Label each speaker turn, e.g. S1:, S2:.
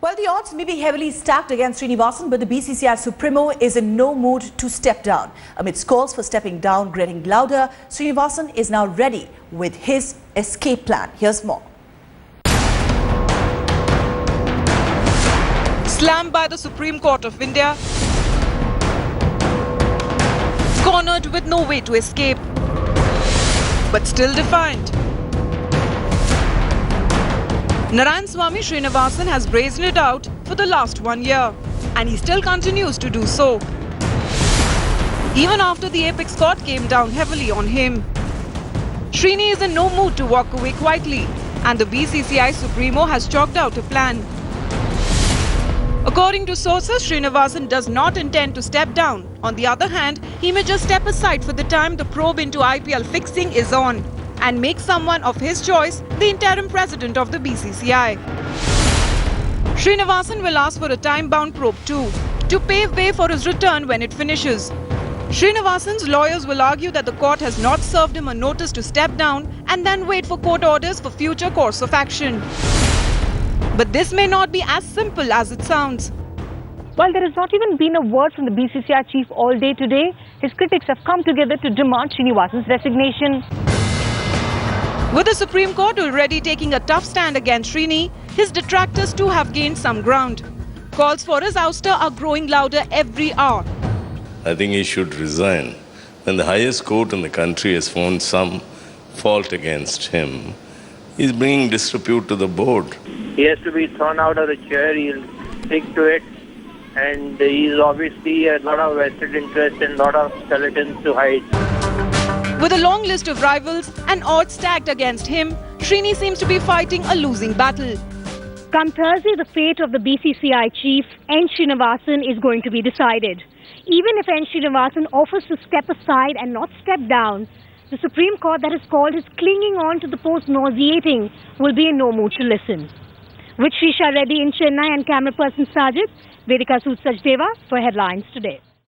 S1: Well, the odds may be heavily stacked against Srinivasan, but the BCCI Supremo is in no mood to step down. Amidst calls for stepping down getting louder, Srinivasan is now ready with his escape plan. Here's more.
S2: Slammed by the Supreme Court of India, cornered with no way to escape, but still defiant. Narayan-Swamy Srinivasan has brazened it out for the last 1 year, and he still continues to do so, even after the apex court came down heavily on him. Srini is in no mood to walk away quietly, and the BCCI Supremo has chalked out a plan. According to sources, Srinivasan does not intend to step down. On the other hand, he may just step aside for the time the probe into IPL fixing is on, and make someone of his choice the interim president of the BCCI. Srinivasan will ask for a time-bound probe too, to pave way for his return when it finishes. Srinivasan's lawyers will argue that the court has not served him a notice to step down and then wait for court orders for future course of action. But this may not be as simple as it sounds.
S3: While there has not even been a word from the BCCI chief all day today, his critics have come together to demand Srinivasan's resignation.
S2: With the Supreme Court already taking a tough stand against Srini, his detractors too have gained some ground. Calls for his ouster are growing louder every hour.
S4: I think he should resign. When the highest court in the country has found some fault against him, he's bringing disrepute to the board.
S5: He has to be thrown out of the chair. He'll stick to it. And he's obviously a lot of vested interest and a lot of skeletons to hide.
S2: With a long list of rivals and odds stacked against him, Srini seems to be fighting a losing battle.
S3: Come Thursday, the fate of the BCCI chief, N. Srinivasan, is going to be decided. Even if N. Srinivasan offers to step aside and not step down, the Supreme Court that has called his clinging on to the post nauseating will be in no mood to listen. With Srisha Reddy in Chennai and camera person Sajid, Vedika Sood Sachdeva for Headlines Today.